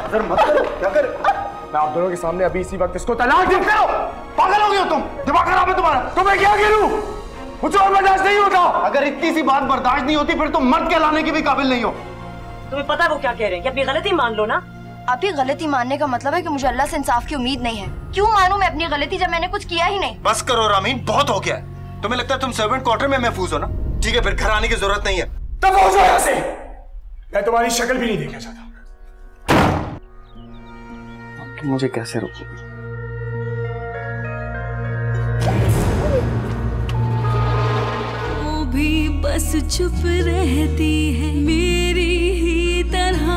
आजर मत करो, क्या कर? मैं आप दोनों के सामने अभी इसी वक्त इसको तलाक दे करो। पागल हो गए हो तुम? दिमाग खराब है तुम्हारा? तुम्हें क्या गिरूं? मुझे और बर्दाश्त नहीं होता। अगर इतनी सी बात बर्दाश्त नहीं होती फिर तुम मर्द कहलाने के भी काबिल नहीं हो। तुम्हें पता है वो क्या कह रहे हैं कि अपनी गलती मान लो ना। आपकी गलती मानने का मतलब है कि मुझे अल्लाह से इंसाफ की उम्मीद नहीं है। क्यों मानूं मैं अपनी गलती जब मैंने कुछ किया ही नहीं? बस करो रामीन, बहुत हो गया। तुम्हें लगता है तुम सर्वेंट क्वार्टर में महफूज हो ना? ठीक है, फिर घर आने की जरूरत नहीं है। तब हो जाओ यहाँ से। मैं तुम्हारी शक्ल भी नहीं देखना चाहता। मुझे कैसे रोकोगे? वो भी बस चुप रहती है मेरी ही तरह।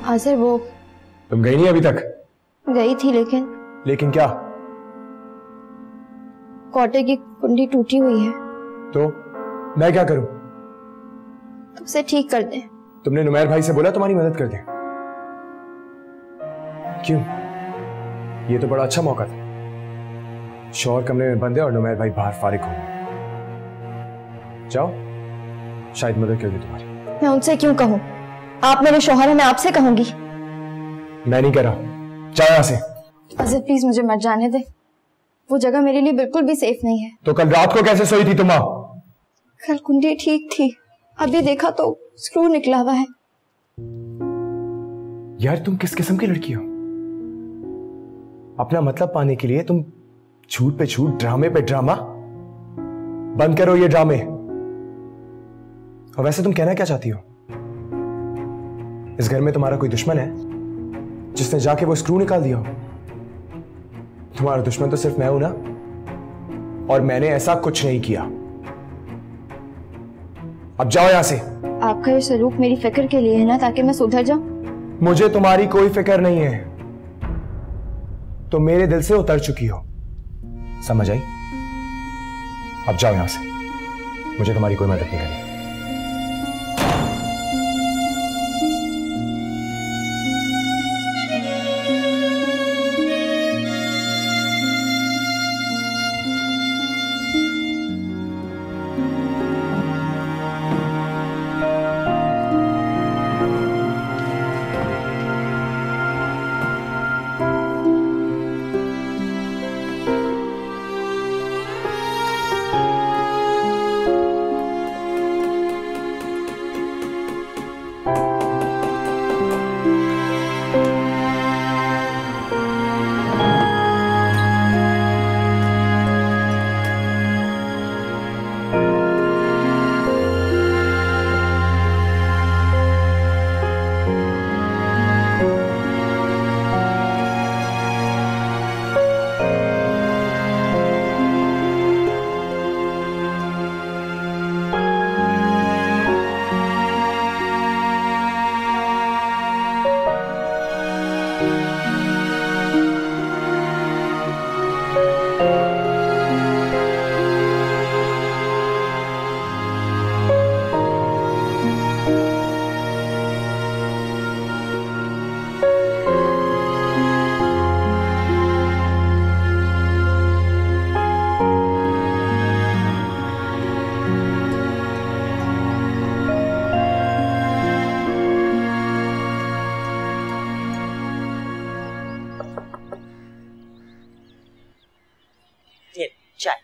हाजिर वो तुम गई नहीं अभी तक? गई थी लेकिन क्या? क्वार्टर की कुंडी टूटी हुई है। तो मैं क्या करूं? तो उसे ठीक कर दे। तुमने नुमैर भाई से बोला तुम्हारी मदद कर दे? क्यों? ये तो बड़ा अच्छा मौका था। शौहर कमरे में बंद है और नुमैर भाई बाहर फारिग हो। जाओ, शायद मदद कर दे तुम्हारी। मैं उनसे क्यों कहूं? आप मेरे शौहर हैं, मैं आपसे कहूंगी। मैं नहीं कह रहा, जाओ यहाँ से। अजर प्लीज मुझे मत जाने दे। वो जगह मेरे लिए बिल्कुल भी सेफ नहीं है। तो कल रात को कैसे सोई थी तुम? कल कुंडी ठीक थी, अभी देखा तो स्क्रू निकला हुआ है। यार तुम किस किस्म की लड़की हो? अपना मतलब पाने के लिए तुम झूठ पे झूठ, ड्रामे पे ड्रामा। बंद करो ये ड्रामे। और वैसे तुम कहना क्या चाहती हो? इस घर में तुम्हारा कोई दुश्मन है जिसने जाके वो स्क्रू निकाल दिया हो? तुम्हारा दुश्मन तो सिर्फ मैं हूं ना, और मैंने ऐसा कुछ नहीं किया। अब जाओ यहां से। आपका ये सलूक मेरी फिक्र के लिए है ना, ताकि मैं सुधर जाऊं? मुझे तुम्हारी कोई फिक्र नहीं है। तुम मेरे दिल से उतर चुकी हो, समझ आई? अब जाओ यहां से, मुझे तुम्हारी कोई मदद नहीं करनी।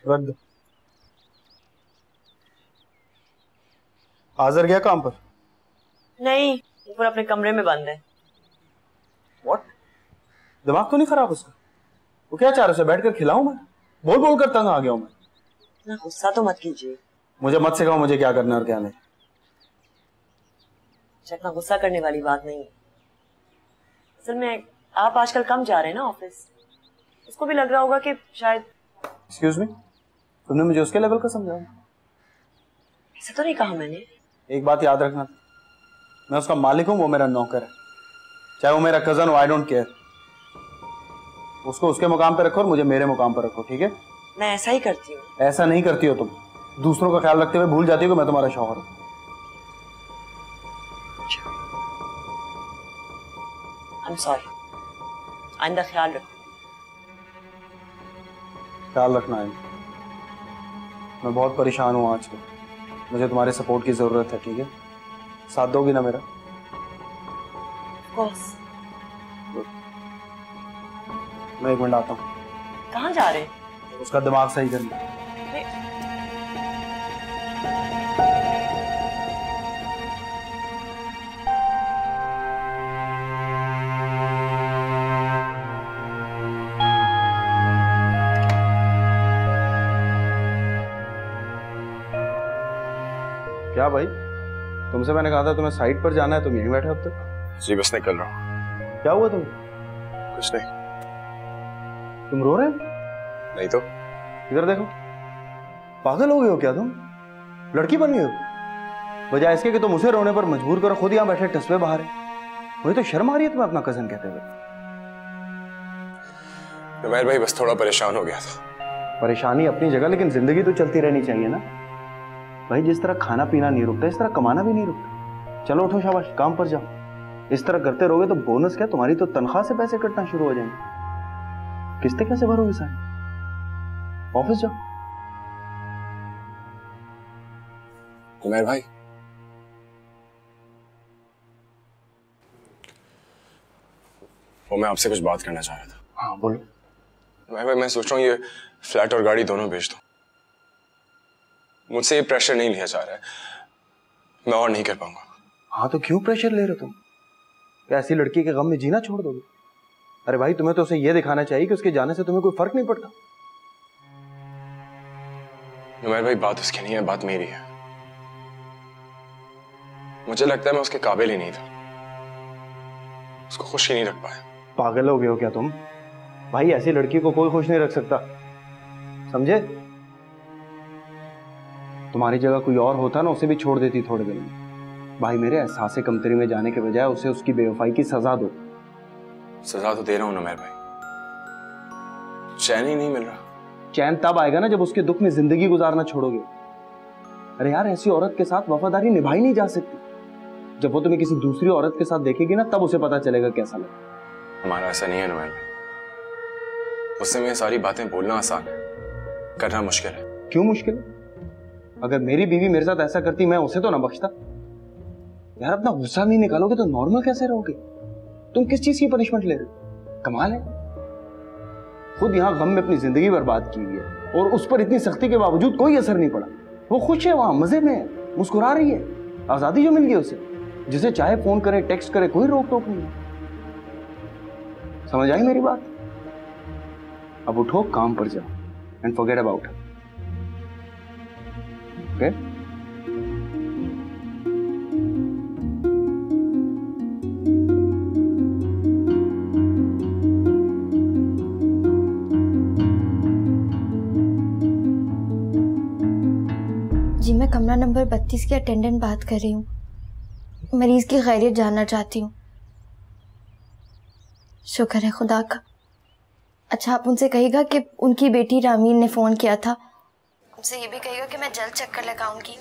रख दो। आजर गया काम पर? नहीं, ऊपर अपने कमरे में बंद है। What? दिमाग तो नहीं खराब उसका? वो क्या चाह रहे हो? बैठ कर खिलाऊं मैं? बोल बोल कर तंग आ गया हूं मैं। ना गुस्सा तो मत कीजिए। मुझे मत सिखाओ मुझे क्या करना और क्या नहीं। इतना गुस्सा करने वाली बात नहीं है। असल में आप आजकल कम जा रहे हैं ना ऑफिस, उसको भी लग रहा होगा कि शायद। एक्सक्यूज मी, तुमने मुझे उसके लेवल का समझा? ऐसा तो नहीं कहा मैंने। एक बात याद रखना, मैं उसका मालिक हूं, वो मेरा नौकर है। चाहे वो मेरा कजन हो, आई डोंट केयर। उसको उसके मुकाम पे रखो और मुझे मेरे मुकाम पर रखो, ठीक है? मैं ऐसा ही करती हूँ। ऐसा नहीं करती हो तुम, दूसरों का ख्याल रखते हुए भूल जाती हो कि मैं तुम्हारा शौहर हूँ। I'm sorry. आइंदा ख्याल रखो। ख्याल रखना है। मैं बहुत परेशान हूँ आजकल, मुझे तुम्हारे सपोर्ट की जरूरत है, ठीक है? साथ दोगी ना मेरा? Of course. मैं 1 मिनट आता हूँ। कहाँ जा रहे? उसका दिमाग सही करना। क्या भाई, तुमसे मैंने कहा था तुम्हें साइट पर जाना है, तुम यहीं बैठे अब तक? जी बस निकल रहा हूँ। क्या हुआ तुम्हें? कुछ नहीं। तुम रो रहे हो? नहीं तो। इधर देखो, पागल हो गए हो क्या तुम? लड़की बन गए हो? बजाय इसके कि तुम उसे रोने पर मजबूर करो, खुद यहाँ बैठे टसवे बाहर है। मुझे तो शर्म आ रही है तुम्हें अपना कजन कहते हुए। नुमैर भाई बस थोड़ा परेशान हो गया था। परेशानी अपनी जगह, लेकिन जिंदगी तो चलती रहनी चाहिए ना भाई। जिस तरह खाना पीना नहीं रुकता, इस तरह कमाना भी नहीं रुकता। चलो उठो, शाबाश, काम पर जाओ। इस तरह करते रहोगे तो बोनस क्या, तुम्हारी तो तनख्वाह से पैसे कटना शुरू हो जाएंगे। किस्तें कैसे भरोगे साहब? ऑफिस जाओ। नुमैर भाई, वो मैं आपसे कुछ बात करना चाह रहा था। हाँ बोलो। नुमैर भाई, मैं सोच रहा हूँ ये फ्लैट और गाड़ी दोनों बेच दूं। मुझसे ये प्रेशर नहीं लिया जा रहा है, मैं और नहीं कर पाऊंगा। हाँ तो क्यों प्रेशर ले रहे हो तुम? क्या ऐसी लड़की के गम में जीना छोड़ दोगे? अरे भाई, तुम्हें तो उसे ये दिखाना चाहिए कि उसके जाने से तुम्हें कोई फर्क नहीं पड़ता। नुमैर भाई, बात उसकी नहीं है, बात मेरी है। मुझे लगता है मैं उसके काबिल ही नहीं था, उसको खुश ही नहीं रख पाया। पागल हो गए हो क्या तुम? भाई ऐसी लड़की को कोई खुश नहीं रख सकता, समझे? तुम्हारी जगह कोई और होता ना, उसे भी छोड़ देती थोड़े दिन में। भाई मेरे, एहसास कमतरी में जाने के बजाय उसे उसकी बेवफाई की सजा दो। सजा तो दे रहा हूं नुमैर भाई, चैन ही नहीं मिल रहा। चैन तब आएगा ना जब उसके दुख में जिंदगी गुजारना छोड़ोगे। अरे यार, ऐसी औरत के साथ वफादारी निभाई नहीं जा सकती। जब वो तुम्हें किसी दूसरी औरत के साथ देखेगी ना, तब उसे पता चलेगा कैसा लगता। हमारा ऐसा नहीं है नुमैर भाई, उससे मैं सारी बातें बोलना आसान है, करना मुश्किल है। क्यों मुश्किल है? अगर मेरी बीवी मेरे साथ ऐसा करती, मैं उसे तो ना बख्शता। यार, अपना गुस्सा नहीं निकालोगे तो नॉर्मल कैसे रहोगे? तुम किस चीज की पनिशमेंट ले रहे हो? कमाल है। खुद यहाँ गम में अपनी जिंदगी बर्बाद की हुई है और उस पर इतनी सख्ती के बावजूद कोई असर नहीं पड़ा। वो खुश है, वहां मजे में है, मुस्कुरा रही है। आजादी जो मिल गई उसे, जिसे चाहे फोन करे, टेक्स्ट करे, कोई रोक टोक नहीं। समझ आई मेरी बात? अब उठो, काम पर जाओ and forget about it. Okay? जी, मैं कमरा नंबर 32 की अटेंडेंट बात कर रही हूँ। मरीज की खैरियत जानना चाहती हूँ। शुक्र है खुदा का। अच्छा, आप उनसे कहिएगा कि उनकी बेटी रामीन ने फ़ोन किया था। उनसे ये भी कहिएगा कि मैं जल्द चक्कर लगाऊंगी।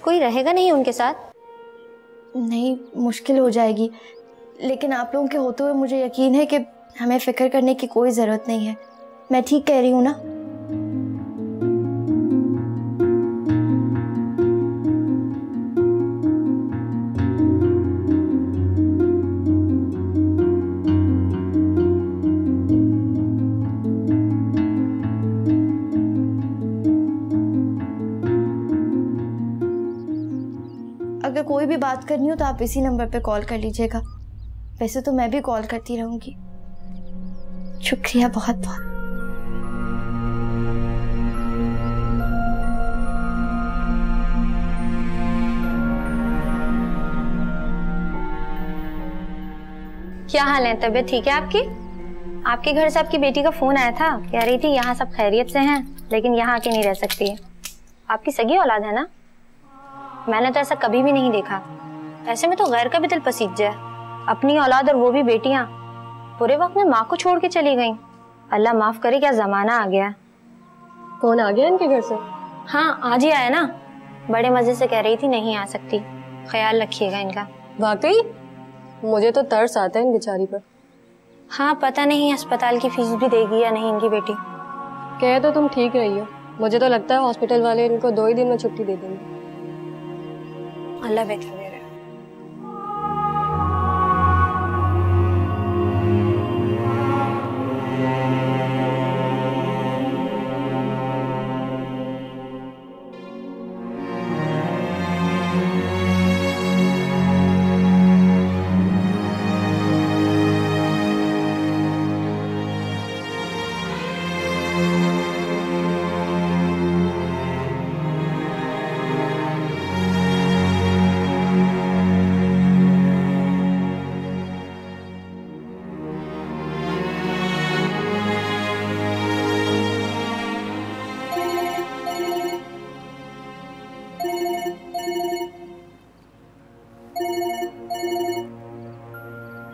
कोई रहेगा नहीं उनके साथ? नहीं, मुश्किल हो जाएगी, लेकिन आप लोगों के होते हुए मुझे यकीन है कि हमें फ़िक्र करने की कोई ज़रूरत नहीं है। मैं ठीक कह रही हूँ ना? अगर कोई भी बात करनी हो तो आप इसी नंबर पे कॉल कर लीजिएगा। वैसे तो मैं भी कॉल करती रहूंगी। शुक्रिया बहुत बहुत। क्या हाल है? तबीयत ठीक है आपकी? आपके घर से आपकी बेटी का फोन आया था, कह रही थी यहाँ सब खैरियत से हैं, लेकिन यहाँ आके नहीं रह सकती है। आपकी सगी औलाद है ना? मैंने तो ऐसा कभी भी नहीं देखा। ऐसे में तो गैर का भी दिल पसीज जाए। अपनी औलाद और वो भी बेटियां पूरे वक्त में माँ को छोड़ के चली गईं। अल्लाह माफ करे, क्या जमाना आ गया। कौन आ गया इनके घर से? हाँ आज ही आया ना, बड़े मजे से कह रही थी नहीं आ सकती, ख्याल रखिएगा इनका। वाकई मुझे तो तरस आता है इन बेचारी पर। हाँ पता नहीं अस्पताल की फीस भी देगी या नहीं इनकी बेटी। कह तो तुम ठीक रही हो, मुझे तो लगता है हॉस्पिटल वाले इनको 2 ही दिन में छुट्टी दे देंगे। अल्लाह बेहतर करे।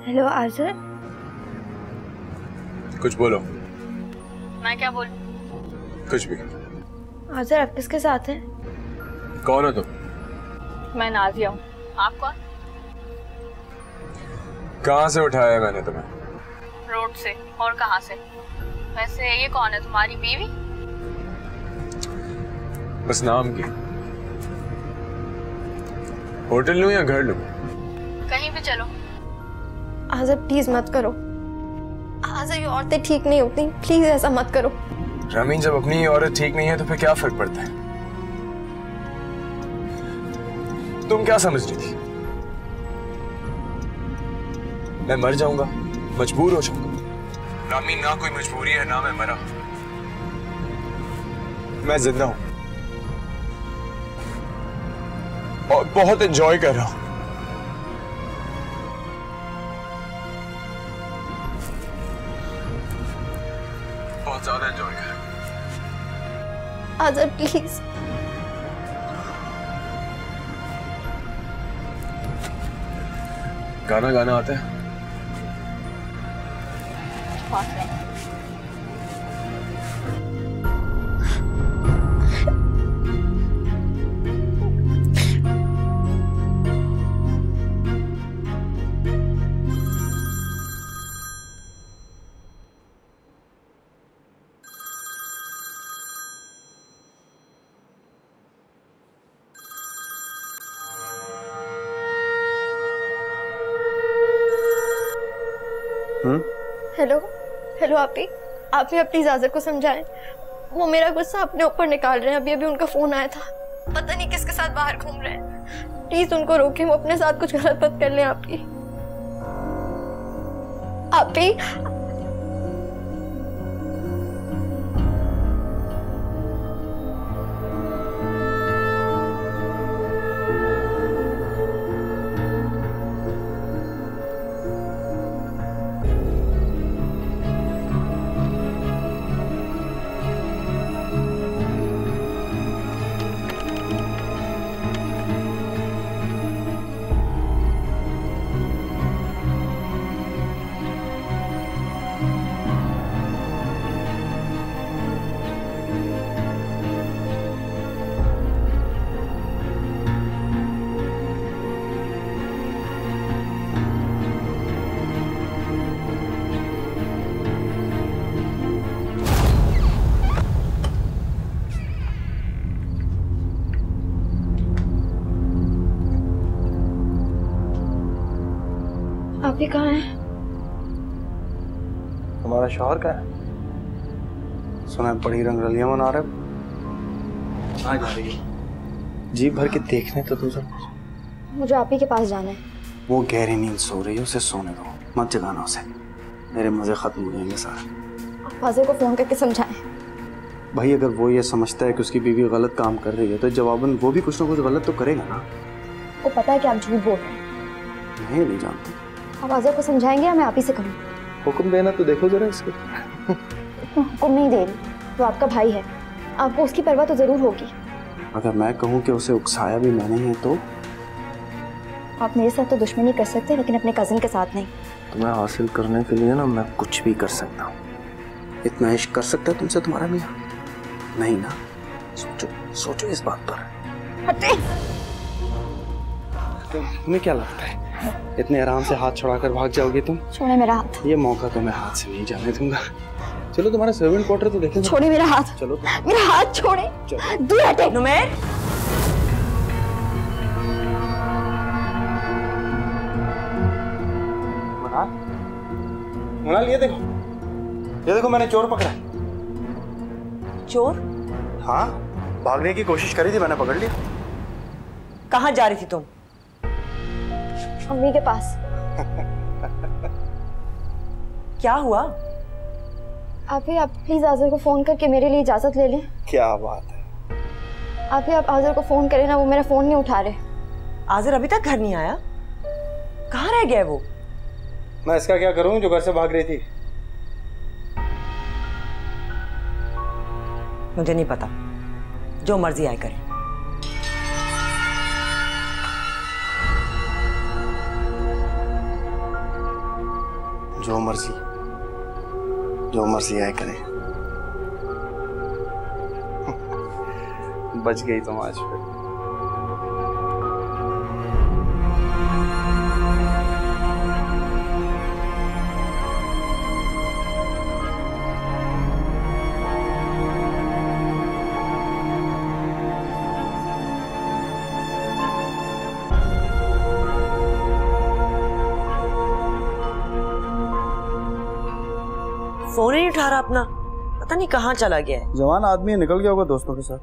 हेलो आज़र। कुछ बोलो। मैं क्या बोलूं? कुछ भी। आज़र आप किसके साथ हैं? कौन हो तुम? मैं नाजिया हूँ। आप कौन? कहाँ से उठाया है मैंने तुम्हें? रोड से। और कहाँ से? वैसे ये कौन है, तुम्हारी बीवी? बस नाम की। होटल लूं या घर लूं? कहीं भी चलो। आज़र प्लीज मत करो। आज़र ये औरतें ठीक नहीं होती, प्लीज ऐसा मत करो। रामीन जब अपनी औरत ठीक नहीं है तो फिर क्या फर्क पड़ता है? तुम क्या समझ रही थी? मैं मर जाऊंगा, मजबूर हो जाऊंगा। रामीन ना कोई मजबूरी है ना मैं मरा, मैं जिंदा हूं और बहुत एंजॉय कर रहा हूं। बहुत ज्यादा एंजॉय कर रहा हूं। आज़र प्लीज। गाना गाना आता है? हेलो हेलो आपी प्लीज आज़र को समझाएं। वो मेरा गुस्सा अपने ऊपर निकाल रहे हैं। अभी अभी उनका फोन आया था, पता नहीं किसके साथ बाहर घूम रहे हैं। प्लीज उनको रोकें, वो अपने साथ कुछ गलत मत कर लें। आपी आप ही कहाँ हैं? तुम्हारा शौहर का है? सुना है बड़ी रंगरलियां मना रहे। कहाँ जा रही है? जी भर के देखने तो तुझे। मुझे आप ही के पास जाना है। वो गहरी नींद सो रही है, उसे सोने दो, मत जगाना उसे। मेरे मजे खत्म हो जाएंगे सारे। आप आज़र को फोन करके समझाएं। भाई अगर वो ये समझता है कि उसकी बीवी गलत काम कर रही है तो जवाबन वो भी कुछ ना कुछ गलत तो करेगा ना। वो पता है कि आप झूठ बोल रहे हैं। मैं नहीं जानता। आप आज़र को समझाएंगे या मैं आप ही से कहूँ? हुक्म देना तो देखो जरा इसको। हुक्म नहीं दे रही, वो आपका भाई है, आपको उसकी परवाह तो जरूर होगी। अगर मैं कहूँ कि उसे उकसाया भी मैंने है तो? आप मेरे साथ तो दुश्मनी कर सकते हैं लेकिन अपने कजिन के साथ नहीं। तुम्हें हासिल करने के लिए ना मैं कुछ भी कर सकता हूँ। इतना इश्क कर सकता है तुमसे तुम्हारा मियां? नहीं ना? सोचो सोचो इस बात पर। तुम्हें क्या लगता है इतने आराम से हाथ छुड़ाकर भाग जाओगे तुम? छोड़े मेरा हाथ। ये मौका तो मैं हाथ से नहीं जाने दूंगा। चलो तुम्हारा सर्वेंट क्वार्टर तो देखें। छोड़े मेरा हाथ। चलो मेरा हाथ छोड़े। दूर हटे। नुमेर, मनाल, ये देखो मैंने चोर पकड़ा। चोर? हाँ, भागने की कोशिश करी थी, मैंने पकड़ लिया। कहाँ जा रही थी तुम? अम्मी के पास। क्या हुआ? आप प्लीज आज़र को फोन करके मेरे लिए इजाजत ले लें। क्या बात है? आप आज़र को फोन करें ना, वो मेरा फोन नहीं उठा रहे। आज़र अभी तक घर नहीं आया? कहाँ रह गया वो? मैं इसका क्या करूं जो घर से भाग रही थी? मुझे नहीं पता, जो मर्जी आए करे। जो मर्जी आए करे। बच गई तुम आज फिर। फोन ही नहीं उठा रहा अपना, पता नहीं कहाँ चला गया है। जवान आदमी निकल गया होगा दोस्तों के साथ।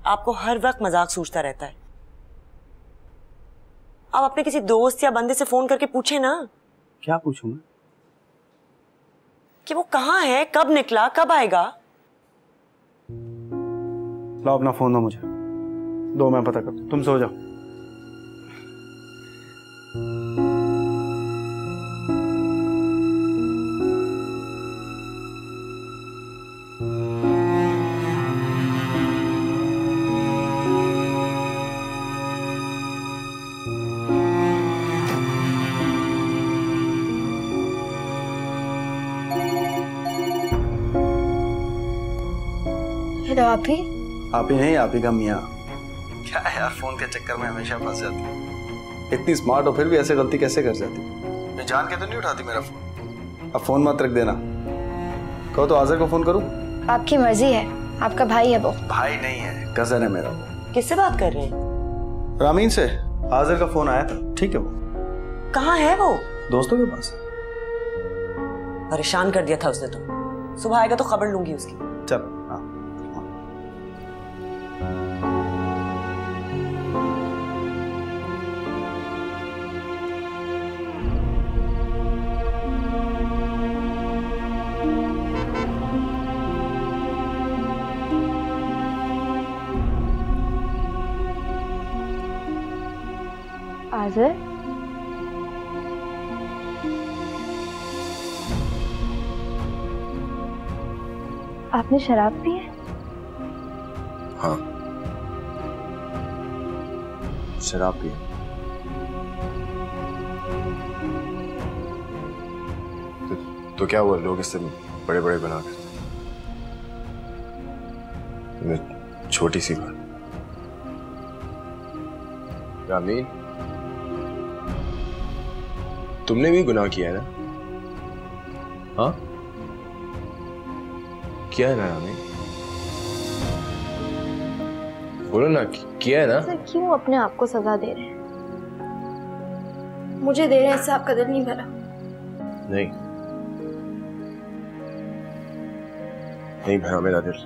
आपको हर वक्त मजाक सूझता रहता है। आप अपने किसी दोस्त या बंदे से फोन करके पूछे ना। क्या पूछूं मैं? कि वो कहाँ है, कब निकला, कब आएगा। लो अपना फोन दो मुझे, दो मैं पता करता हूं, तुम सो जाओ। हेलो आप ही नहीं, आप ही का मियाँ। क्या है यार, फोन के चक्कर में हमेशा फंस जाती। इतनी स्मार्ट हो फिर भी ऐसे गलती कैसे कर जाती? मैं जान के तो नहीं उठाती मेरा फोन। अब फोन मत रख देना। कहो तो आज़र को फोन करूं? आपकी मर्जी है, आपका भाई है वो। भाई नहीं है, कजन है मेरा। किससे बात कर रहे हैं? रामीन से। आज़र का फोन आया था, ठीक है वो। कहाँ है वो? दोस्तों के पास। परेशान कर दिया था उसने तो। सुबह आएगा तो खबर लूंगी उसकी। चल हाँ। आज़र, आपने शराब पी है? हाँ, शराब पी है। तो क्या हुआ, लोग इससे बड़े बड़े गुनाह करते हैं, छोटी सी बात। रामीन, तुमने भी गुनाह किया है ना? हाँ, किया है ना रामीन? बोलो ना, किया है ना? सर क्यों अपने आप को सजा दे रहे हैं? मुझे दे रहे हैं, इससे आपका दिल नहीं भरा? नहीं भरा मेरा दिल।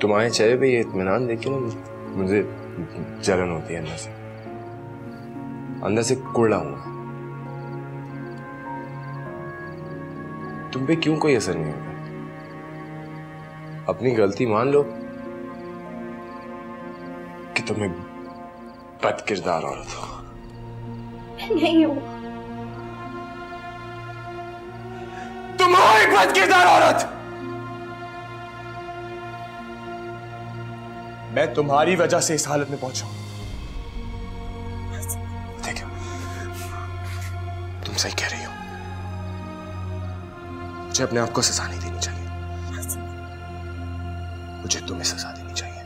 तुम्हारे चेहरे पे ये इत्मीनान देख के ना मुझे जलन होती है अंदर से कुड़ला हूं। तुम पे क्यों कोई असर नहीं होगा? अपनी गलती मान लो कि तुम्हें बदकिरदार औरत हो। नहीं हो। तुम्हारी बदकिरदार औरत। मैं तुम्हारी वजह से इस हालत में पहुंचा। देखो, तुम सही कह रही हो, मुझे अपने आप को सजा नहीं देनी चाहिए, मुझे तुम्हें सजा देनी चाहिए।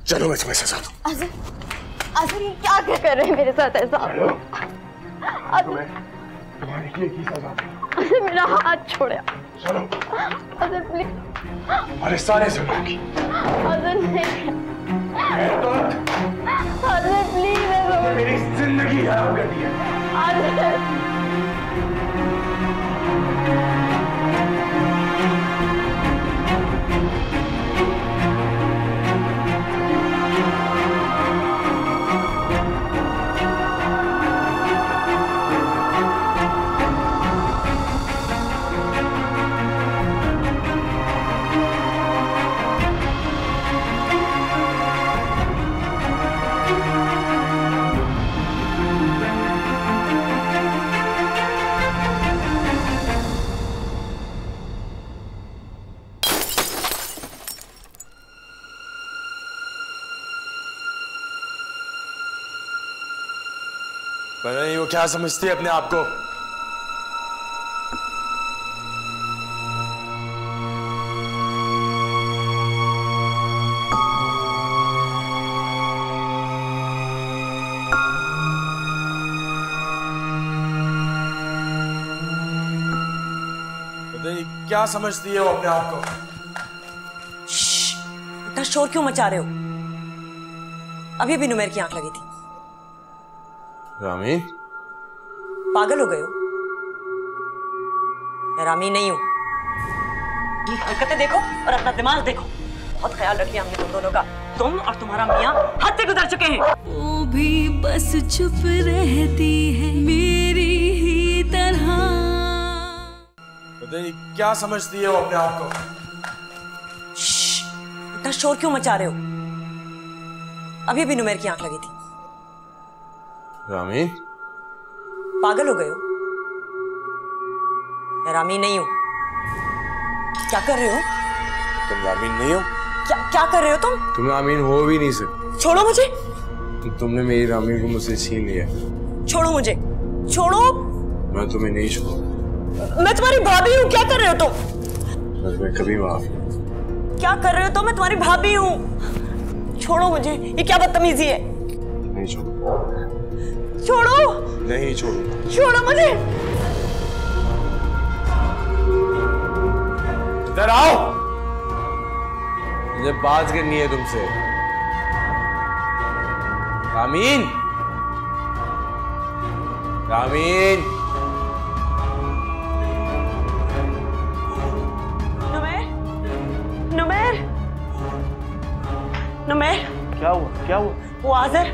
चलो मैं तुम्हें सजा दूं। आज़िर ये क्या कर रहे हैं मेरे साथ ऐसा? तुम्हारे लिए की सजा दूं। आज़िर मेरा हाथ छोड़े। चलो आज़िर प्लीज। हमारे सारे जुल्मों की। आज़िर नहीं। आज़िर प्लीज। मेरी जिंदगी खराब कर दी है। आज़िर पता नहीं वो क्या समझती है अपने आप को। पता नहीं क्या समझती है वो अपने आप को। इतना शोर क्यों मचा रहे हो? अभी भी नुमेर की आंख लगी थी। रामीन, पागल हो गए हो? मैं रामीन नहीं हूं। ये हरकतें देखो और अपना दिमाग देखो। बहुत ख्याल रखिए हमने तुम दोनों का। तुम और तुम्हारा मियां हद से गुजर चुके हैं। वो भी बस चुप रहती है मेरी ही तरह। पता नहीं क्या समझती है वो अपने आप को। इतना शोर क्यों मचा रहे हो? अभी भी नुमेर की आंख लगी थी। रामीन, पागल हो गए हो? मैं रामीन नहीं हूं। क्या कर रहे हो? तुम रामीन नहीं हो। क्या कर रहे हो तुम? तुम रामीन हो भी नहीं सकते। छोड़ो मुझे। तुमने मेरी रामीन को मुझसे छीन लिया। छोड़ो मुझे। छोड़ो। मैं तुम्हें नहीं छोड़ूंगा। मैं तुम्हारी भाभी हूँ। क्या कर रहे हो तुम? मैं कभी माफ। क्या कर रहे हो तुम? मैं तुम्हारी भाभी हूँ। छोड़ो मुझे। ये क्या बदतमीजी है? नहीं छोड़ूंगा। छोड़ो। नहीं छोड़ूंगा। छोड़ो मुझे। इधर आओ, मुझे बात करनी है तुमसे। रामीन, रामीन। नुमेर, नुमेर, नुमेर। क्या हुआ? क्या हुआ? वो आज़िर।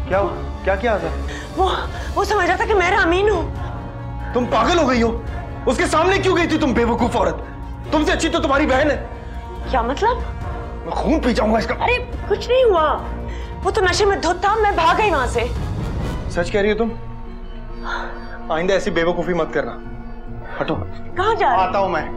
क्या हुआ? क्या किया आज़िर? वो समझ रहा था कि मैं रामीन हूँ। तुम पागल हो गई हो? उसके सामने क्यों गई थी तुम बेवकूफ औरत? तुमसे अच्छी तो तुम्हारी बहन है। क्या मतलब? मैं खून पी जाऊंगा इसका। अरे कुछ नहीं हुआ। वो तो नशे में धुत था। मैं भाग गई वहां से। सच कह रही हो तुम? आइंदा ऐसी बेवकूफी मत करना। हटो। कहाँ जा रहे? आता हूं मैं।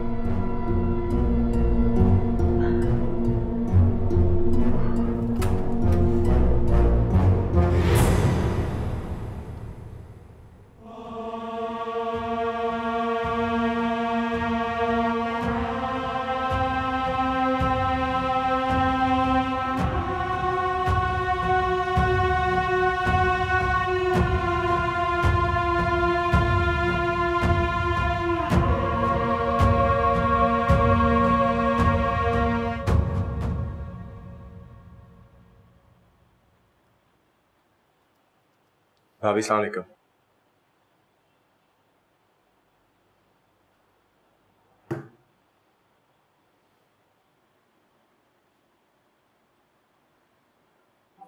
भाभी सलाम अलैकुम।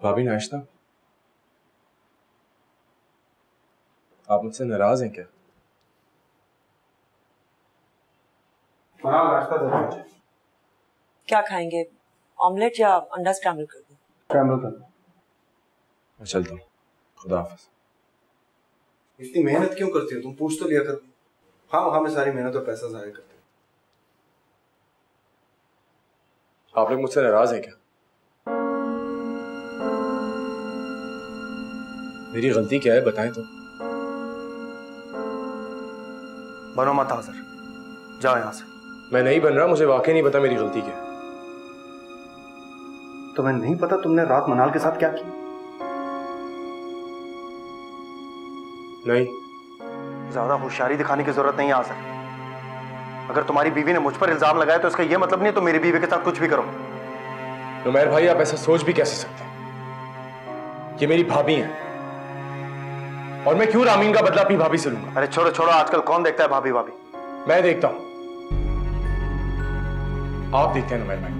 भाभी नाश्ता? आप मुझसे नाराज हैं क्या? हाँ, नाश्ता दे दो मुझे। क्या खाएंगे? ऑमलेट या अंडा स्क्रैम्बल कर दूं? स्क्रैम्बल कर दो। मैं चलता हूँ। खुदा हाफिज। इतनी मेहनत क्यों करती हो तुम? पूछ तो लिया कर। हाँ, वहां में सारी मेहनत और पैसा जाया करते। आप लोग मुझसे नाराज हैं क्या? मेरी गलती क्या है बताएं तो। बनो मत हाजिर, जाओ यहां से। मैं नहीं बन रहा, मुझे वाकई नहीं पता मेरी गलती क्या है। तुम्हें नहीं पता तुमने रात मनाल के साथ क्या किया? नहीं। ज्यादा होशियारी दिखाने की जरूरत नहीं है आसिफ। अगर तुम्हारी बीवी ने मुझ पर इल्जाम लगाया तो इसका यह मतलब नहीं तो मेरी बीवी के साथ कुछ भी करो। नुमैर भाई, आप ऐसा सोच भी कैसे सकते हैं? ये मेरी भाभी है, और मैं क्यों रामीन का बदला अपनी भाभी से लूंगा? अरे छोड़ो छोड़ो, आजकल कौन देखता है भाभी भाभी? मैं देखता हूं, आप देखते हैं नुमैर भाई,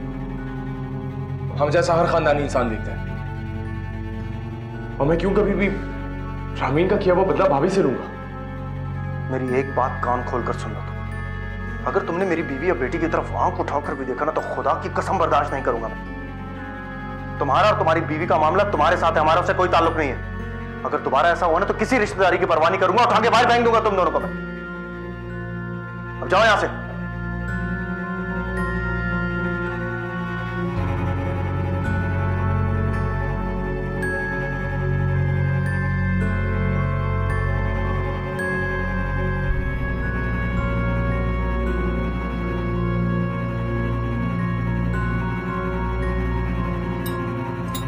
हम जैसा हर खानदानी इंसान देखता है। और मैं क्यों कभी भी रामीन का किया वो बदला भाभी से लूंगा? मेरी एक बात कान खोलकर सुन लो तुम। अगर तुमने मेरी बीवी या बेटी की तरफ आंख उठाकर भी देखा ना तो खुदा की कसम बर्दाश्त नहीं करूंगा मैं। तुम्हारा और तुम्हारी बीवी का मामला तुम्हारे साथ है, हमारा उससे कोई ताल्लुक नहीं है। अगर दोबारा ऐसा हुआ ना तो किसी रिश्तेदारी की परवाह नहीं करूंगा, उठा के बाहर फेंक दूंगा तुम दोनों को मैं। अब जाओ यहां से।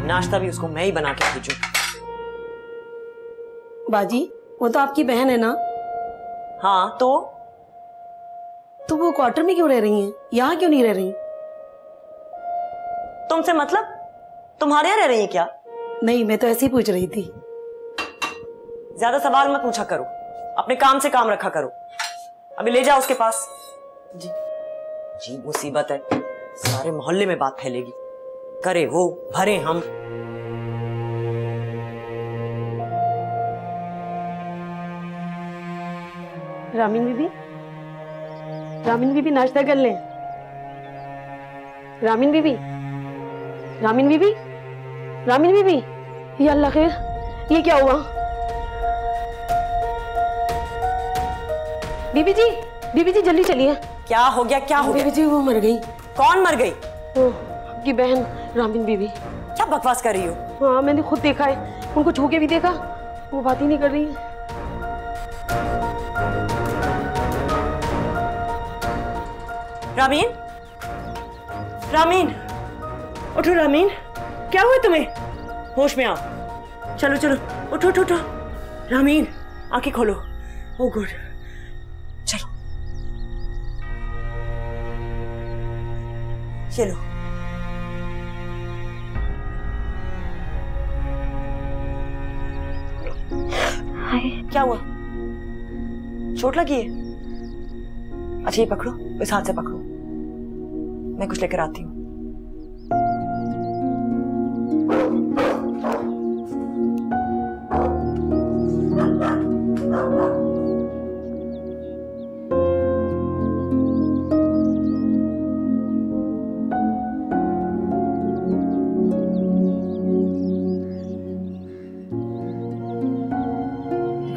नाश्ता भी उसको मैं ही बना के भेजूं। बाजी, वो तो आपकी बहन है ना? हाँ, तो वो क्वार्टर में क्यों रह रही हैं? यहाँ क्यों नहीं रह रही? तुमसे मतलब? तुम्हारे यहाँ रह रही है क्या? नहीं, मैं तो ऐसे ही पूछ रही थी। ज्यादा सवाल मत पूछा करो, अपने काम से काम रखा करो। अभी ले जाओ उसके पास। जी जी, मुसीबत है, सारे मोहल्ले में बात फैलेगी। करे वो, भरे हम। रामीन बीबी नाश्ता कर लें। रामीन बीबी, या अल्लाह खैर, ये क्या हुआ? बीबी जी जल्दी चलिए। क्या हो गया? क्या हो गया? बीबी जी वो मर गई। कौन मर गई? वो आपकी बहन रामीन बीबी। क्या बकवास कर रही हो? हाँ, मैंने खुद देखा है, उनको छू के भी देखा, वो बात ही नहीं कर रही है। रामीन, उठो रामीन, क्या हुआ तुम्हें? होश में आओ, चलो चलो, उठो। रामीन, आंखें खोलो। ओ गुड, चलो चलो। क्या हुआ? चोट लगी है? अच्छा, ये पकड़ो, इस हाथ से पकड़ो, मैं कुछ लेकर आती हूँ।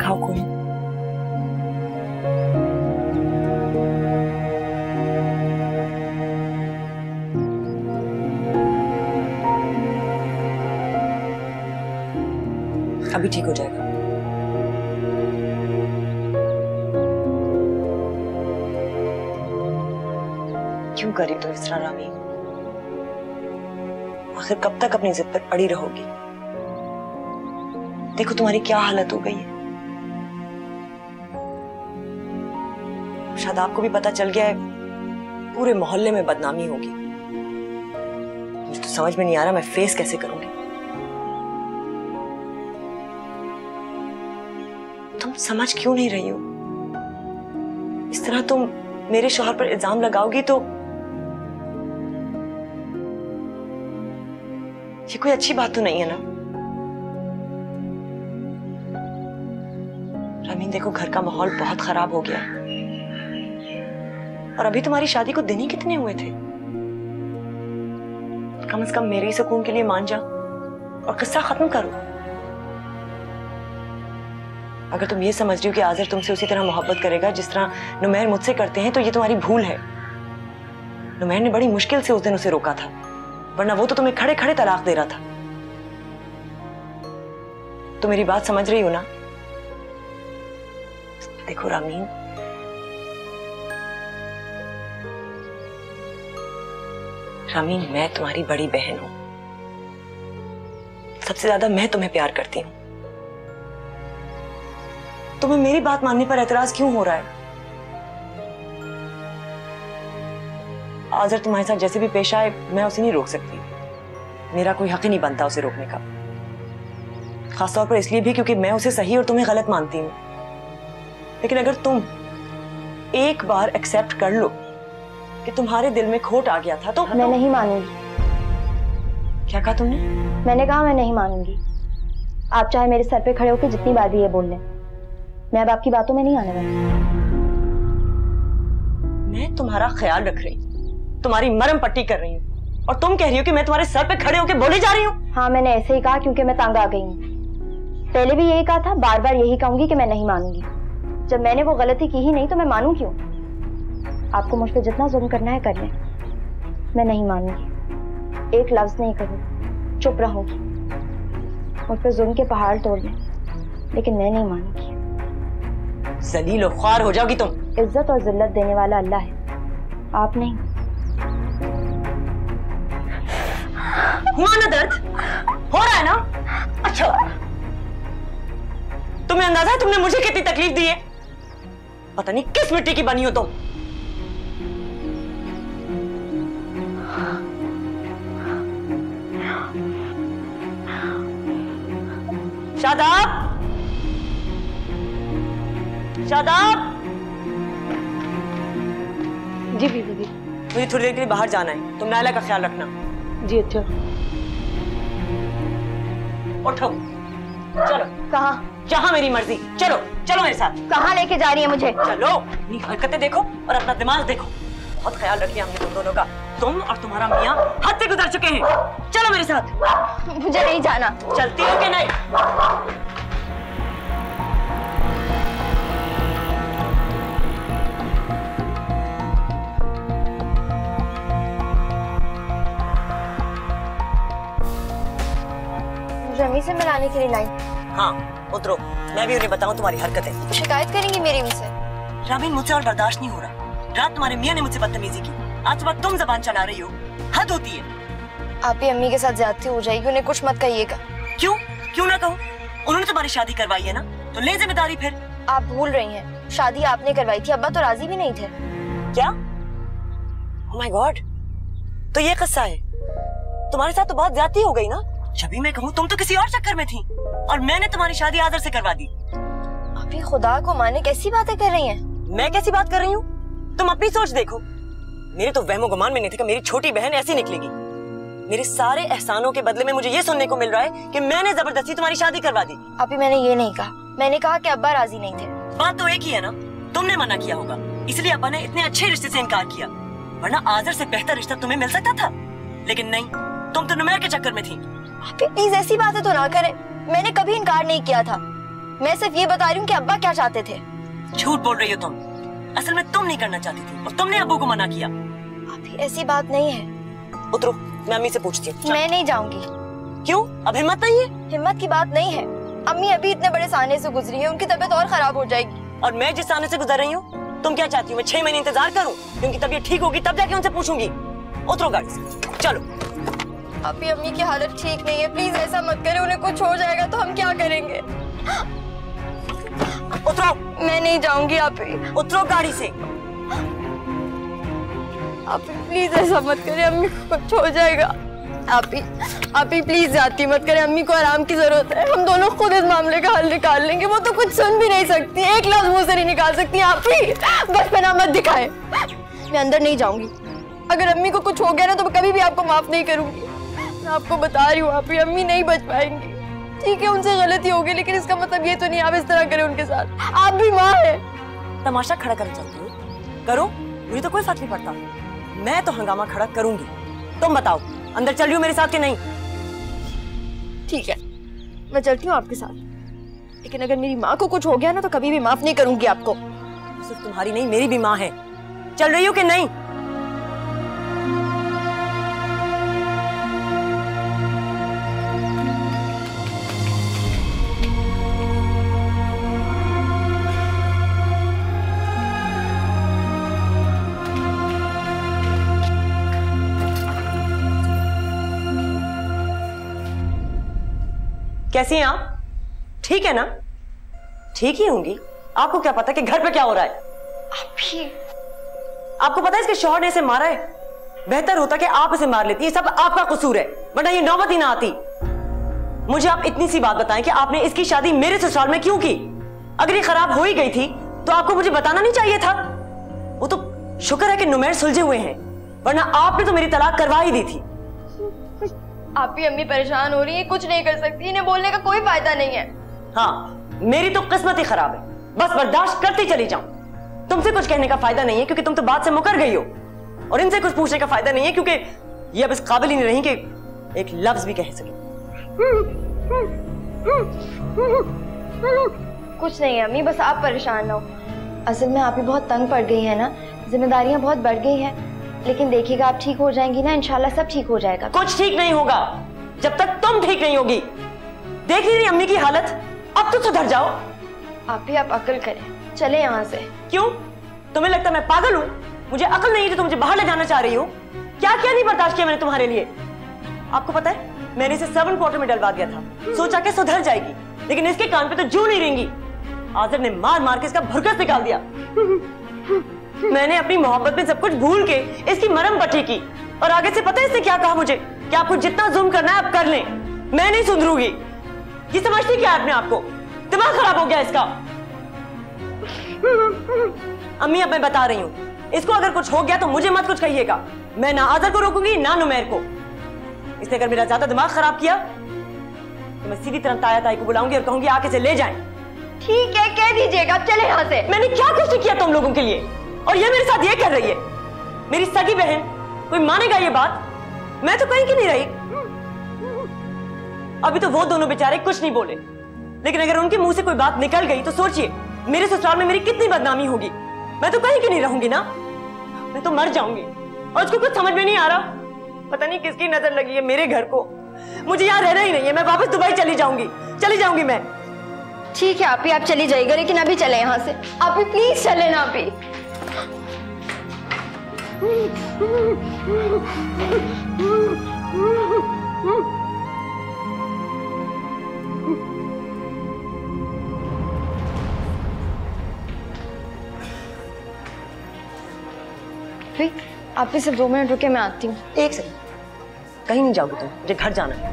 खाओ खून। अभी ठीक हो जाएगा। क्यों करी तो इस तरह रामीन? आखिर कब तक अपनी जिद पर अड़ी रहोगी? देखो तुम्हारी क्या हालत हो गई है। शायद आपको भी पता चल गया है, पूरे मोहल्ले में बदनामी होगी। मुझे तो समझ में नहीं आ रहा मैं फेस कैसे करूंगी। तुम समझ क्यों नहीं रही हो? इस तरह तुम मेरे शौहर पर इल्जाम लगाओगी तो ये कोई अच्छी बात तो नहीं है ना। रामीन देखो, घर का माहौल बहुत खराब हो गया है और अभी तुम्हारी शादी को दिन ही कितने हुए थे। कम से कम मेरे ही सुकून के लिए मान जाओ और किस्सा खत्म करो। अगर तुम ये समझ रही हो कि आज़र तुमसे उसी तरह मोहब्बत करेगा जिस तरह नुमैर मुझसे करते हैं तो ये तुम्हारी भूल है। नुमैर ने बड़ी मुश्किल से उस दिन उसे रोका था, वरना वो तो तुम्हें खड़े खड़े तलाक दे रहा था। तो मेरी बात समझ रही हो ना? देखो रामीन, रामीन, मैं तुम्हारी बड़ी बहन हूं, सबसे ज्यादा मैं तुम्हें प्यार करती हूं। तुम्हें मेरी बात मानने पर एतराज क्यों हो रहा है? आज़र तुम्हारे साथ जैसे भी पेश आए, मैं उसे नहीं रोक सकती। मेरा कोई हक ही नहीं बनता उसे रोकने का, खासतौर पर इसलिए भी क्योंकि मैं उसे सही और तुम्हें गलत मानती हूँ। लेकिन अगर तुम एक बार एक्सेप्ट कर लो कि तुम्हारे दिल में खोट आ गया था तो मैं नहीं मानूंगी। क्या कहा तुमने? मैंने कहा मैं नहीं मानूंगी। आप चाहे मेरे सर पे खड़े होकर जितनी बार भी ये बोल लें, मैं अब आपकी बातों में नहीं आने वाली। मैं तुम्हारा ख्याल रख रही हूँ, तुम्हारी मरहम पट्टी कर रही हूँ, और तुम कह रही हो कि मैं तुम्हारे सर पे खड़े होकर बोले जा रही हूँ? हाँ, मैंने ऐसे ही कहा क्योंकि मैं तंग आ गई हूँ। पहले भी यही कहा था, बार बार यही कहूंगी कि मैं नहीं मानूंगी। जब मैंने वो गलती की ही नहीं तो मैं मानूं क्यों? आपको मुझ पर जितना जुल्म करना है कर लें, मैं नहीं मानूंगी। एक लफ्ज नहीं कहूंगी, चुप रहूंगी। मुझ पर जुल्म के पहाड़ तोड़ लें, लेकिन मैं नहीं मानूंगी। जलील और ख्वार हो जाओगी तुम। इज्जत और जिल्लत देने वाला अल्लाह है, आप नहीं। हुआ ना दर्द? हो रहा है ना? अच्छा, तुम्हें अंदाजा है तुमने मुझे कितनी तकलीफ दी है? पता नहीं किस मिट्टी की बनी हो तुम। शादाब, शादाब। जी बीबी जी। मुझे थोड़ी देर के लिए बाहर जाना है, तुम नायला का ख्याल रखना। जी अच्छा। उठो, चलो। कहाँ? जहाँ मेरी मर्जी। चलो चलो मेरे साथ। कहाँ लेके जा रही है मुझे? चलो, अपनी हरकतें देखो और अपना दिमाग देखो। बहुत ख्याल रखिए हमने तुम दोनों का। तुम और तुम्हारा मियाँ हद से गुजर चुके हैं। चलो मेरे साथ। मुझे नहीं जाना। चलती हो कि नहीं? रमी से मिलाने के लिए लाई। हाँ, उतरो, मैं भी उन्हें बताऊं तुम्हारी हरकतें। शिकायत करेंगी मेरी उनसे? रामीन, मुझसे और बर्दाश्त नहीं हो रहा। रात तुम्हारे मियाँ ने मुझसे बदतमीजी की, आज सुबह तुम जबान चला रही हो। हद होती है। आप ही अम्मी के साथ ज्यादती हो जाएगी, उन्हें कुछ मत कहिएगा। क्यों? क्यों ना कहूँ? उन्होंने तुम्हारी शादी करवाई है ना, तो ले जिम्मेदारी फिर। आप भूल रही हैं, शादी आपने करवाई थी, अब्बा तो राजी भी नहीं थे। क्या? ओह माय गॉड, तो ये किस्सा है। तुम्हारे साथ तो बहुत ज्यादती हो गई ना। जब भी मैं कहूँ तुम तो किसी और चक्कर में थी, और मैंने तुम्हारी शादी आदर से करवा दी। अभी खुदा को माने कैसी बातें कर रही हैं? मैं कैसी बात कर रही हूँ? तुम अपनी सोच देखो। मेरे तो वहमो गुमान में नहीं था कि मेरी छोटी बहन ऐसी निकलेगी। मेरे सारे एहसानों के बदले में मुझे ये सुनने को मिल रहा है कि मैंने जबरदस्ती तुम्हारी शादी करवा दी। अभी मैंने ये नहीं कहा, मैंने कहा कि अब्बा राजी नहीं थे। बात तो एक ही है ना, तुमने मना किया होगा, इसलिए अब्बा ने इतने अच्छे रिश्ते से इनकार किया। वरना आज़र से बेहतर रिश्ता तुम्हें मिल सकता था, लेकिन नहीं, तुम तो नुमैर के चक्कर में थी। आप प्लीज ऐसी बातें तो ना करें, मैंने कभी इनकार नहीं किया था। मैं सिर्फ ये बता रही हूँ कि अब्बा क्या चाहते थे। झूठ बोल रही हो तुम। असल में तुम नहीं करना चाहती थी और तुमने अब्बू को मना किया। अभी ऐसी बात नहीं है। उतरो, मैं अम्मी से पूछती हूँ। मैं नहीं जाऊंगी। क्यों? अब हिम्मत नहीं है? हिम्मत की बात नहीं है, अम्मी अभी इतने बड़े साने से गुजरी है, उनकी तबीयत और खराब हो जाएगी। और मैं जिस साने से गुजर रही हूँ, तुम क्या चाहती हो मैं 6 महीने इंतजार करूँ? क्योंकि तबीयत ठीक होगी तब जाके उनसे पूछूंगी। उतरो गाड़ी से, चलो। अभी अम्मी की हालत ठीक नहीं है, प्लीज ऐसा मत करें, उन्हें कुछ हो जाएगा तो हम क्या करेंगे? उतरो। मैं नहीं जाऊंगी। आप उतरो गाड़ी से। आप प्लीज ऐसा मत करें, अम्मी को कुछ हो जाएगा। आप ही प्लीज जाती मत करें, अम्मी को आराम की जरूरत है। हम दोनों खुद इस मामले का हल निकाल लेंगे। वो तो कुछ सुन भी नहीं सकती, एक लफ्ज मुंह से नहीं निकाल सकती। आप ही बचपना मत दिखाए। मैं अंदर नहीं जाऊंगी। अगर अम्मी को कुछ हो गया ना तो मैं कभी भी आपको माफ नहीं करूंगी। मैं आपको बता रही हूँ, आप ही अम्मी नहीं बच पाएंगी। ठीक है, उनसे गलती होगी, लेकिन इसका मतलब ये तो नहीं आप इस तरह करें उनके साथ। आप भी माँ है। तमाशा खड़ा कर चलती हो, करो, मुझे तो कोई फर्क नहीं पड़ता। मैं तो हंगामा खड़ा करूंगी। तुम बताओ, अंदर चल रही हो मेरे साथ कि नहीं? ठीक है, मैं चलती हूँ आपके साथ, लेकिन अगर मेरी माँ को कुछ हो गया ना तो कभी भी माफ नहीं करूंगी आपको। सिर्फ तुम्हारी नहीं, मेरी भी माँ है। चल रही हो कि नहीं? कैसी हैं आप? ठीक है ना? ठीक ही होंगी। आपको क्या पता कि घर पे क्या हो रहा है? आपको पता है इसके शौहर ने इसे मारा है? बेहतर होता कि आप इसे मार लेती। ये सब आपका कसूर है, वरना ये नौबत ही ना आती। मुझे आप इतनी सी बात बताएं कि आपने इसकी शादी मेरे ससुराल में क्यों की? अगर ये खराब हो ही गई थी तो आपको मुझे बताना नहीं चाहिए था। वो तो शुक्र है कि नुमैर सुलझे हुए हैं, वरना आपने तो मेरी तलाक करवा ही दी थी। आप ही अम्मी परेशान हो रही है, कुछ नहीं कर सकती, इन्हें बोलने का कोई फायदा नहीं है। हाँ, मेरी तो किस्मत ही खराब है, बस बर्दाश्त करती चली जाऊं। तुमसे कुछ कहने का फायदा नहीं है क्योंकि तुम तो बात से मुकर गई हो, और इनसे कुछ पूछने का फायदा नहीं है क्योंकि ये अब इस काबिल ही नहीं रही कि एक लफ्ज भी कह सके। कुछ नहीं है अम्मी, बस आप परेशान ना हो। असल में आप ही बहुत तंग पड़ गई है ना, जिम्मेदारियां बहुत बढ़ गई हैं, लेकिन देखिएगा आप ठीक हो जाएंगी ना, इंशाल्लाह सब ठीक हो जाएगा। कुछ ठीक नहीं होगा जब तक तुम ठीक नहीं होगी। देख ही रही अम्मी की हालत, अब तो सुधर जाओ। आप ही आप अक्ल करें, चले यहाँ से। क्यों? तुम्हें लगता मैं पागल हूँ? मुझे अक्ल नहीं है तो तुम मुझे बाहर ले जाना चाह रही हो? क्या क्या नहीं बर्दाश्त किया मैंने तुम्हारे लिए। आपको पता है मैंने इसे सर्वेंट क्वार्टर में डलवा दिया था, सोचा कि सुधर जाएगी, लेकिन इसके कान पे तो जू नहीं रेंगी। आज़िर ने मार मार के इसका भुरकस निकाल दिया। मैंने अपनी मोहब्बत में सब कुछ भूल के इसकी मरहम पट्टी की, और आगे से पता है इसने क्या कहा मुझे कि आपको जितना जुल्म करना है आप कर लें, मैं नहीं सुधरूंगी। ये समझती क्या है अपने आप को? दिमाग खराब हो गया इसका। अम्मी अब मैं बता रही हूँ, इसको अगर कुछ हो गया तो मुझे मत कुछ कहिएगा। मैं ना आज़िर को रोकूंगी ना नुमैर को। इसने अगर मेरा ज्यादा दिमाग खराब किया तो मैं सीधी तरह ताया ताई को बुलाऊंगी और कहूंगी आके से ले जाएं। ठीक है, कह दीजिएगा, चले यहाँ से। मैंने क्या कुछ नहीं किया तुम लोगों के लिए, और ये मेरे साथ ये कर रही है। मेरी सगी बहन, कोई मानेगा ये बात? मैं तो कहीं की नहीं रही। अभी तो वो दोनों बेचारे कुछ नहीं बोले, लेकिन अगर उनके मुंह से कोई बात निकल गई तो सोचिए मेरे ससुराल में मेरी कितनी बदनामी होगी। मैं तो कहीं की नहीं रहूंगी ना, मैं तो मर जाऊंगी। और उसको कुछ समझ में नहीं आ रहा, पता नहीं किसकी नजर लगी है मेरे घर को। मुझे यहाँ रहना ही नहीं है, मैं वापस दुबई चली जाऊंगी मैं। ठीक है आप ही, आप चली जाइएगा, लेकिन अभी चले यहाँ से। आप ही प्लीज चले ना अभी। आप ही सिर्फ 2 मिनट रुके, मैं आती हूँ। एक सेकंड, कहीं नहीं जाओगी तुम, मुझे घर जाना है।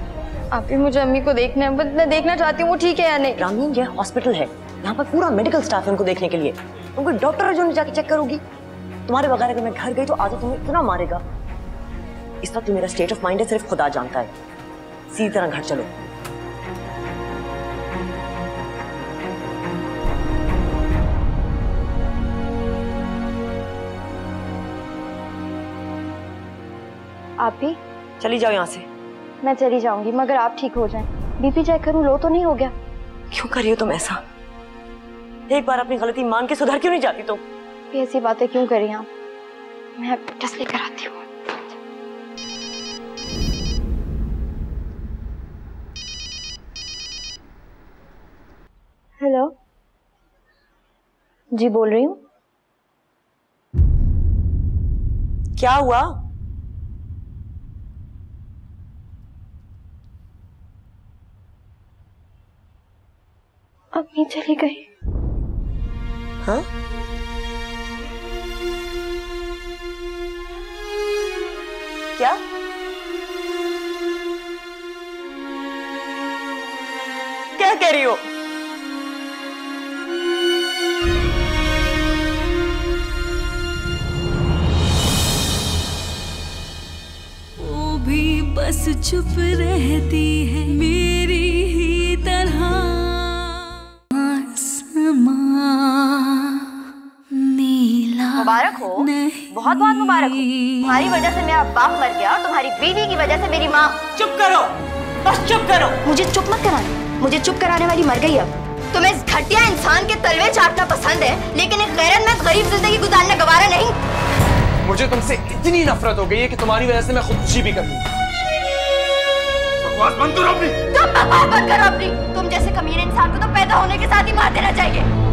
आप ही मुझे अम्मी को देखना है, मैं देखना चाहती हूँ वो ठीक है या नहीं। रामीन, ये हॉस्पिटल है, यहाँ पर पूरा मेडिकल स्टाफ है उनको देखने के लिए। तुम कोई डॉक्टर है जो नहीं जाके चेक करोगी? तुम्हारे बगैर अगर मैं घर गई तो आज़िर तुम्हें इतना मारेगा। इस वक्त मेरा स्टेट ऑफ माइंड है सिर्फ खुदा जानता है। सीधी तरह घर चलो। आप ही चली जाओ यहाँ से। मैं चली जाऊंगी, मगर आप ठीक हो जाएं। बीपी चेक करूं, लो तो नहीं हो गया? क्यों कर रही हो तुम ऐसा? एक बार अपनी गलती मान के सुधर क्यों नहीं जाती तुम? ऐसी बातें क्यों करी आप? मैं टेस्ट लेकर आती हूँ। हेलो जी, बोल रही हूँ। क्या हुआ? अम्मी चली गई। हाँ? क्या? क्या कह रही हो? वो भी बस चुप रहती है मेरी ही तरह। मुबारक हो, बहुत बहुत मुबारक हो। तुम्हारी वजह से मेरा बाप मर गया और तुम्हारी बीवी की वजह से मेरी माँ। चुप करो, बस चुप करो। मुझे चुप मत कराना, मुझे चुप कराने वाली मर गई अब। तुम्हें इस घटिया इंसान के तलवे चाटना पसंद है, लेकिन एक गैरतमंद गरीब जिंदगी गुजारना गवारा नहीं। मुझे तुमसे इतनी नफरत हो गई है कि तुम्हारी वजह से मैं खुदकुशी भी कर लूं। बकवास बंद करो अपनी। तुम बकवास बंद करो अपनी। तुम जैसे कमीने इंसान को तो पैदा होने के साथ ही मार देना चाहिए।